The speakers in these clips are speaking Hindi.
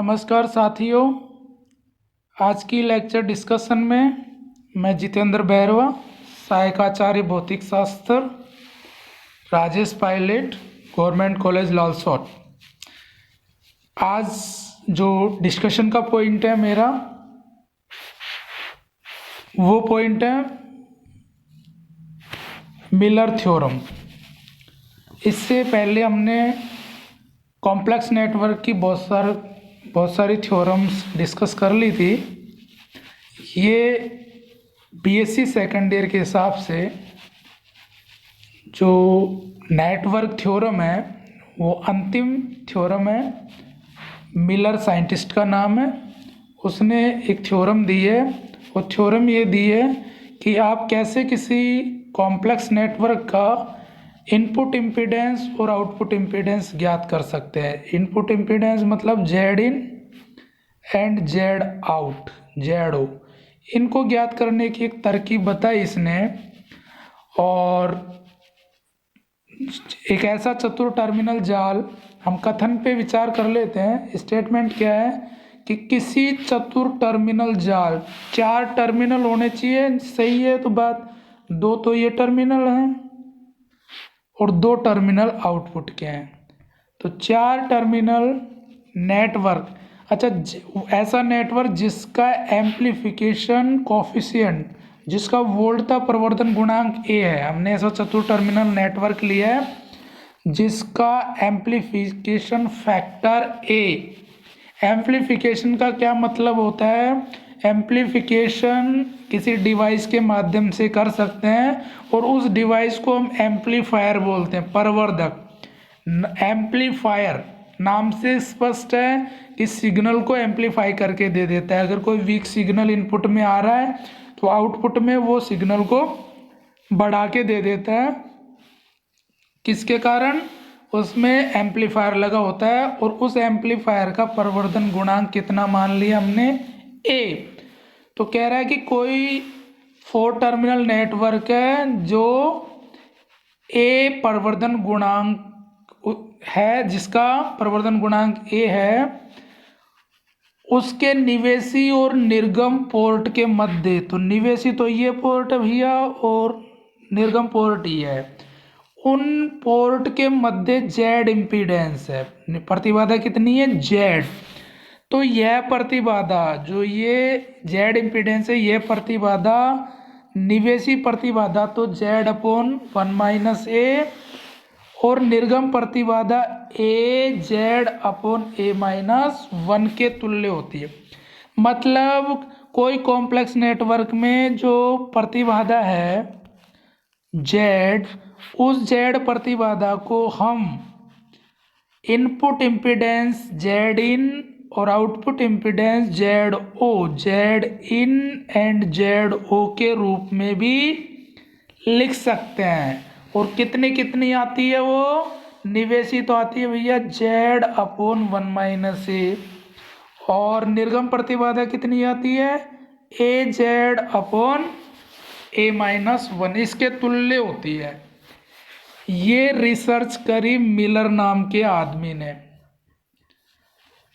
नमस्कार साथियों, आज की लेक्चर डिस्कशन में मैं जितेंद्र बैरवा, सहायकाचार्य भौतिक शास्त्र, राजेश पायलट, गवर्नमेंट कॉलेज लालसोट। आज जो डिस्कशन का पॉइंट है मेरा, वो पॉइंट है मिलर थ्योरम। इससे पहले हमने कॉम्प्लेक्स नेटवर्क की बहुत सारी थ्योरम्स डिस्कस कर ली थी। ये बीएससी सेकेंड ईयर के हिसाब से जो नेटवर्क थ्योरम है वो अंतिम थ्योरम है। मिलर साइंटिस्ट का नाम है, उसने एक थ्योरम दी है। वो थ्योरम ये दी है कि आप कैसे किसी कॉम्प्लेक्स नेटवर्क का इनपुट इम्पीडेंस और आउटपुट इम्पीडेंस ज्ञात कर सकते हैं। इनपुट इम्पीडेंस मतलब Z in and Z out, Z O, इनको ज्ञात करने की एक तरकीब बताई इसने। और एक ऐसा चतुर टर्मिनल जाल, हम कथन पे विचार कर लेते हैं। स्टेटमेंट क्या है कि किसी चतुर टर्मिनल जाल, 4 टर्मिनल होने चाहिए, सही है तो बात, 2 तो ये टर्मिनल हैं और 2 टर्मिनल आउटपुट के हैं, तो 4 टर्मिनल नेटवर्क। अच्छा, ऐसा नेटवर्क जिसका एम्प्लीफिकेशन कोफिशिएंट, जिसका वोल्टता प्रवर्धन गुणांक ए है। हमने ऐसा चतुर टर्मिनल नेटवर्क लिया है जिसका एम्प्लीफिकेशन फैक्टर ए। एम्प्लीफिकेशन का क्या मतलब होता है? एम्प्लीफिकेशन किसी डिवाइस के माध्यम से कर सकते हैं और उस डिवाइस को हम एम्पलीफायर बोलते हैं, प्रवर्धक। एम्पलीफायर नाम से स्पष्ट है कि सिग्नल को एम्पलीफाई करके दे देता है। अगर कोई वीक सिग्नल इनपुट में आ रहा है तो आउटपुट में वो सिग्नल को बढ़ा के दे देता है। किसके कारण? उसमें एम्पलीफायर लगा होता है और उस एम्पलीफायर का प्रवर्धन गुणांक कितना मान लिया हमने? ए। तो कह रहा है कि कोई 4 टर्मिनल नेटवर्क है जो ए प्रवर्धन गुणांक है, जिसका प्रवर्धन गुणांक ए है, उसके निवेशी और निर्गम पोर्ट के मध्य, तो निवेशी तो ये पोर्ट है भैया और निर्गम पोर्ट ये है, उन पोर्ट के मध्य जेड इम्पीडेंस है। प्रतिबाधा कितनी है? जेड। तो यह प्रतिबाधा, जो ये जेड इम्पीडेंस है, यह प्रतिबाधा निवेशी प्रतिबाधा तो जेड अपॉन 1 माइनस ए, और निर्गम प्रतिबाधा ए जेड अपॉन ए माइनस 1 के तुल्य होती है। मतलब कोई कॉम्प्लेक्स नेटवर्क में जो प्रतिबाधा है जेड, उस जेड प्रतिबाधा को हम इनपुट इम्पीडेंस जेड इन और output impedance Z O, Z in and Z O के रूप में भी लिख सकते हैं। और कितनी कितनी आती है वो? निवेशी तो आती है भैया जेड अपॉन 1 माइनस ए, और निर्गम प्रतिबाधा कितनी आती है? ए जेड अपॉन ए माइनस 1, इसके तुल्य होती है। ये रिसर्च करी मिलर नाम के आदमी ने,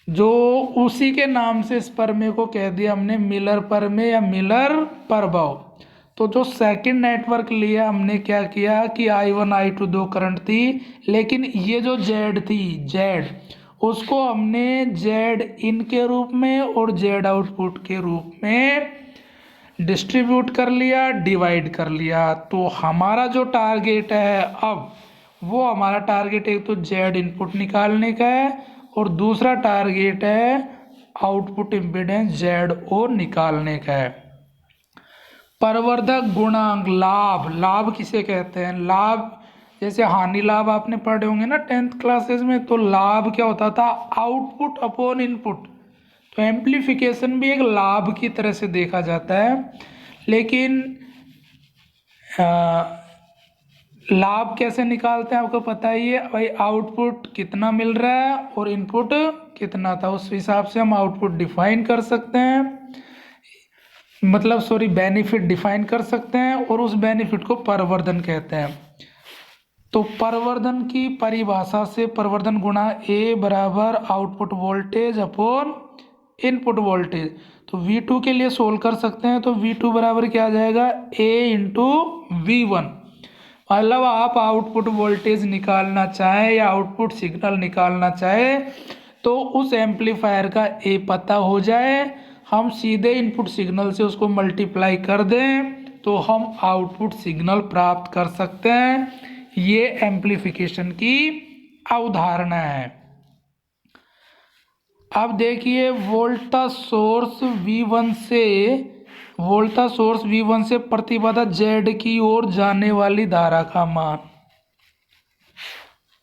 जो उसी के नाम से इस प्रमेय को कह दिया हमने मिलर प्रमेय या मिलर प्रभाव। तो जो सेकंड नेटवर्क लिया हमने, क्या किया कि I1 I2 2 करंट थी, लेकिन ये जो जेड थी, जेड, उसको हमने जेड इन के रूप में और जेड आउटपुट के रूप में डिस्ट्रीब्यूट कर लिया, डिवाइड कर लिया। तो हमारा जो टारगेट है अब, वो हमारा टारगेट एक तो जेड इनपुट निकालने का है और दूसरा टारगेट है आउटपुट इम्पीडेंस जेड ओ निकालने का है। प्रवर्धक गुणांक, लाभ, लाभ किसे कहते हैं? लाभ जैसे हानि लाभ आपने पढ़े होंगे ना 10th क्लासेस में, तो लाभ क्या होता था? Output upon input. तो एम्प्लीफिकेशन भी एक लाभ की तरह से देखा जाता है। लेकिन लाभ कैसे निकालते हैं आपको पता ही है भाई, आउटपुट कितना मिल रहा है और इनपुट कितना था, उस हिसाब से हम आउटपुट डिफाइन कर सकते हैं, मतलब सॉरी बेनिफिट डिफाइन कर सकते हैं, और उस बेनिफिट को प्रवर्धन कहते हैं। तो परिवर्धन की परिभाषा से परिवर्धन गुणा ए बराबर output voltage upon input voltage. तो V2 के लिए सोल्व कर सकते हैं, तो V2 बराबर क्या आ जाएगा, A इंटू V1। मतलब आप आउटपुट वोल्टेज निकालना चाहें या आउटपुट सिग्नल निकालना चाहें तो उस एम्पलीफायर का ए पता हो जाए, हम सीधे इनपुट सिग्नल से उसको मल्टीप्लाई कर दें तो हम आउटपुट सिग्नल प्राप्त कर सकते हैं। ये एम्पलीफिकेशन की अवधारणा है। अब देखिए वोल्टेज सोर्स V1 से प्रतिबाधा Z की ओर जाने वाली धारा का मान।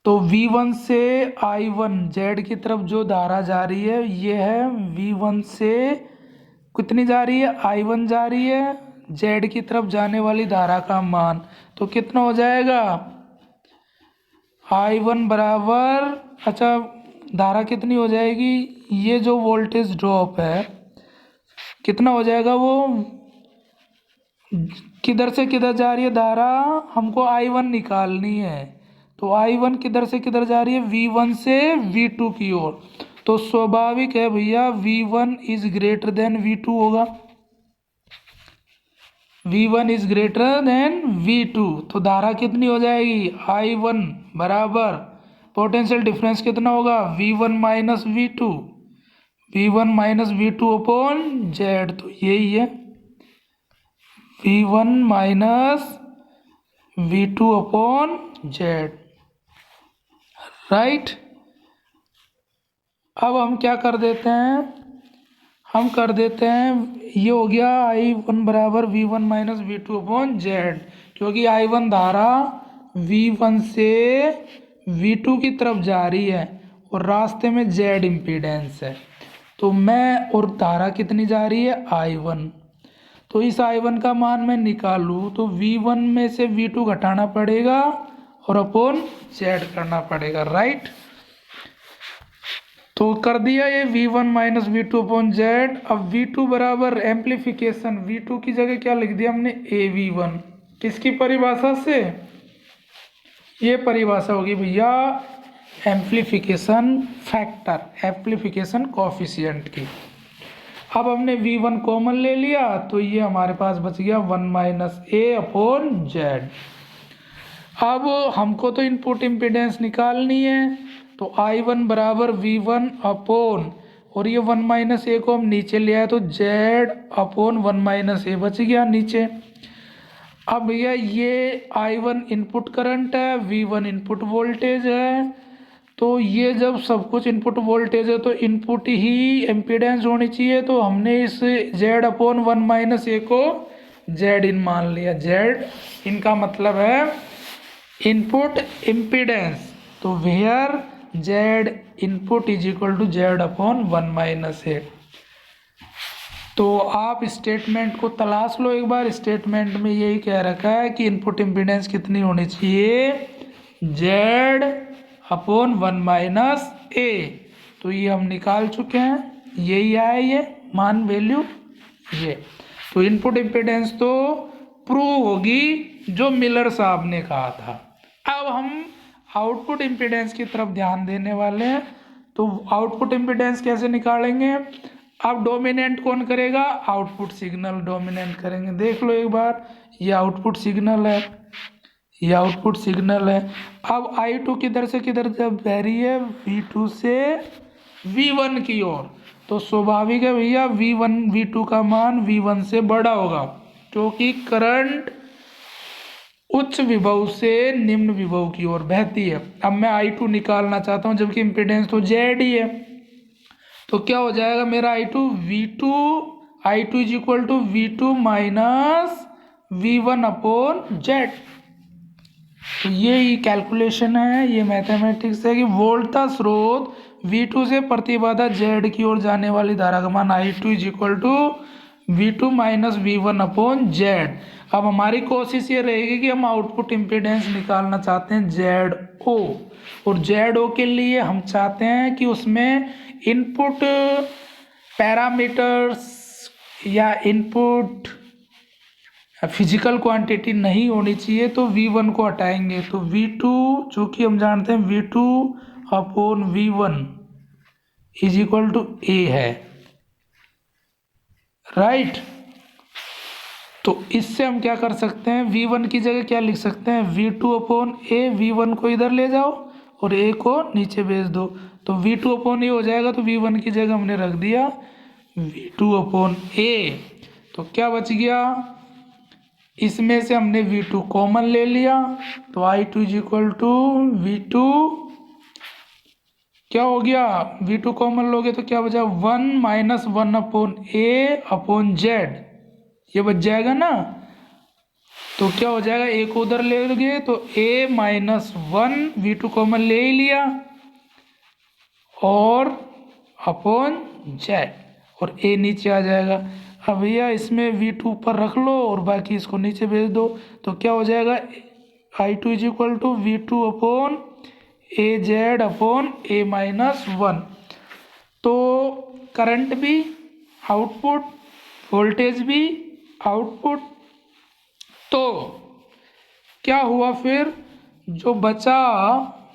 तो V1 से I1 Z की तरफ जो धारा जा रही है ये है V1 से कितनी जा रही है, I1 जा रही है, Z की तरफ जाने वाली धारा का मान। तो कितना हो जाएगा, I1 बराबर, अच्छा धारा कितनी हो जाएगी, ये जो वोल्टेज ड्रॉप है कितना हो जाएगा, वो किधर से किधर जा रही है धारा, हमको I1 निकालनी है। तो I1 किधर से किधर जा रही है, V1 से V2 की ओर। तो स्वाभाविक है भैया V1 is greater than V2 होगा, V1 is greater than V2। तो धारा कितनी हो जाएगी, I1 बराबर पोटेंशियल डिफरेंस कितना होगा, V1 minus V2 upon Z। तो यही है V1 minus V2 upon Z, right. अब हम क्या कर देते हैं, ये हो गया I1 बराबर V1 minus V2 upon Z, क्योंकि I1 धारा V1 से V2 की तरफ जा रही है और रास्ते में Z इम्पीडेंस है। तो और धारा कितनी जा रही है, I1। तो इस I1 का मान मैं निकालूँ तो V1 में से V2 घटाना पड़ेगा और अपॉन Z करना पड़ेगा, राइट। तो कर दिया ये V1 minus V2 upon Z। अब V2 बराबर एम्पलीफिकेशन, V2 की जगह क्या लिख दिया हमने, AV1। किसकी परिभाषा से, ये परिभाषा होगी भैया एम्पलीफिकेशन फैक्टर, एम्पलीफिकेशन कोफिशिएंट की। अब हमने V1 कॉमन ले लिया तो ये हमारे पास बच गया 1 माइनस A अपॉन Z। अब हमको तो इनपुट इम्पीडेंस निकालनी है, तो I1 बराबर V1 अपॉन, और ये 1 माइनस A को हम नीचे ले आए तो Z अपॉन 1 माइनस A बच गया नीचे। अब भैया ये I1 इनपुट करंट है, V1 इनपुट वोल्टेज है, तो ये जब सब कुछ इनपुट वोल्टेज है तो इनपुट ही इम्पीडेंस होनी चाहिए। तो हमने इस Z अपॉन 1 माइनस A को Z इन मान लिया। Z इनका मतलब है इनपुट इम्पीडेंस, तो where Z input is equal to Z upon 1 minus A। तो आप स्टेटमेंट को तलाश लो एक बार, स्टेटमेंट में यही कह रखा है कि इनपुट इम्पीडेंस कितनी होनी चाहिए, Z अपॉन 1 माइनस A। तो ये हम निकाल चुके हैं, यही आया ये मान वैल्यू ये। तो इनपुट इम्पीडेंस तो प्रूव होगी जो मिलर साहब ने कहा था। अब हम आउटपुट इम्पीडेंस की तरफ ध्यान देने वाले हैं। तो आउटपुट इम्पीडेंस कैसे निकालेंगे, अब डोमिनेंट कौन करेगा, आउटपुट सिग्नल डोमिनेंट करेंगे। देख लो एक बार, ये आउटपुट सिग्नल है, ये आउटपुट सिग्नल है। अब I2 किधर से किधर जब बह रही है, V2 से V1 की ओर, तो स्वाभाविक है भैया V2 का मान V1 से बड़ा होगा, क्योंकि करंट उच्च विभव से निम्न विभव की ओर बहती है। अब मैं I2 निकालना चाहता हूं जबकि इम्पीडेंस तो Z ही है, तो क्या हो जाएगा मेरा I2 is equal to V2 minus V1 upon Z। तो ये कैलकुलेशन है, ये मैथमेटिक्स है कि वोल्टेज स्रोत V2 से प्रतिबाधा Z की ओर जाने वाली धारा का मान I2 is equal to V2 minus V1 upon Z। अब हमारी कोशिश ये रहेगी कि हम आउटपुट इम्पीडेंस निकालना चाहते हैं ZO, और ZO के लिए हम चाहते हैं कि उसमें इनपुट पैरामीटर्स या इनपुट फिजिकल क्वांटिटी नहीं होनी चाहिए तो V1 को हटाएंगे, तो V2 जो कि हम जानते हैं V2 upon V1 is equal to A है, राइट। तो इससे हम क्या कर सकते हैं, V1 की जगह क्या लिख सकते हैं, V2 अपॉन A। V1 को इधर ले जाओ और A को नीचे भेज दो, तो V2 अपॉन A हो जाएगा। तो V1 की जगह हमने रख दिया V2 अपॉन A। तो क्या बच गया, इसमें से हमने V2 कॉमन ले लिया, तो I2 is equal to V2, क्या हो गया, V2 कॉमन लोगे तो क्या बचा, 1 minus 1 upon A upon Z, ये बच जाएगा ना। तो क्या हो जाएगा, A को उधर ले लोगे तो A माइनस 1, V2 कॉमन ले ही लिया, और अपॉन Z, और A नीचे आ जाएगा। अब भैया इसमें V2 ऊपर रख लो और बाकी इसको नीचे भेज दो, तो क्या हो जाएगा, I2 is equal to V2 upon AZ upon A minus 1। तो करंट भी आउटपुट, वोल्टेज भी आउटपुट। तो क्या हुआ फिर, जो बचा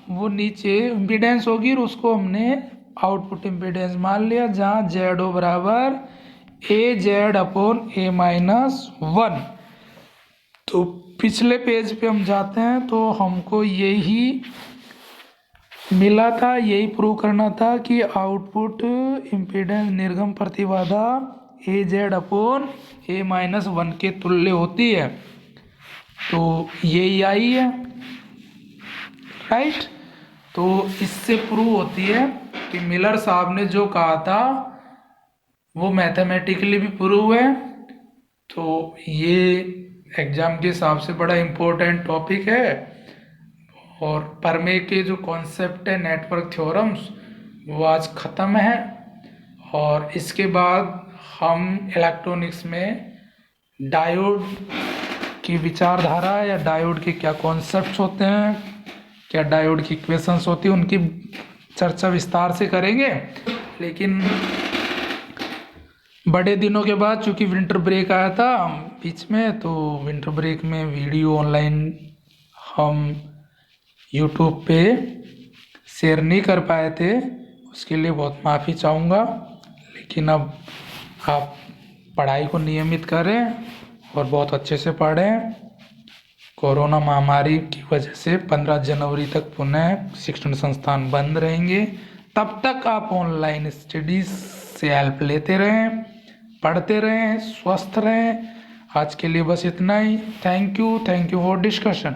वो नीचे इम्पीडेंस होगी और उसको हमने आउटपुट इम्पीडेंस मान लिया, जहाँ ZO बराबर AZ अपॉन A माइनस 1। तो पिछले पेज पे हम जाते हैं, तो हमको यही मिला था, यही प्रूव करना था कि आउटपुट इम्पीडेंस निर्गम प्रतिबाधा AZ अपॉन A माइनस 1 के तुल्य होती है। तो यही आई है, राइट। तो इससे प्रूव होती है कि मिलर साहब ने जो कहा था वो मैथमेटिकली भी प्रूव है। तो ये एग्ज़ाम के हिसाब से बड़ा इम्पोर्टेंट टॉपिक है, और परमे के जो कॉन्सेप्ट है नेटवर्क थ्योरम्स वो आज ख़त्म है, और इसके बाद हम इलेक्ट्रॉनिक्स में डायोड की विचारधारा या डायोड के क्या कॉन्सेप्ट्स होते हैं, क्या डायोड की इक्वेशंस होती हैं, उनकी चर्चा विस्तार से करेंगे। लेकिन बड़े दिनों के बाद, चूँकि विंटर ब्रेक आया था बीच में, तो विंटर ब्रेक में वीडियो ऑनलाइन हम यूट्यूब पे शेयर नहीं कर पाए थे, उसके लिए बहुत माफ़ी चाहूँगा। लेकिन अब आप पढ़ाई को नियमित करें और बहुत अच्छे से पढ़ें। कोरोना महामारी की वजह से 15 जनवरी तक पुनः शिक्षण संस्थान बंद रहेंगे, तब तक आप ऑनलाइन स्टडीज़ से हेल्प लेते रहें, पढ़ते रहें, स्वस्थ रहें। आज के लिए बस इतना ही। Thank you for discussion.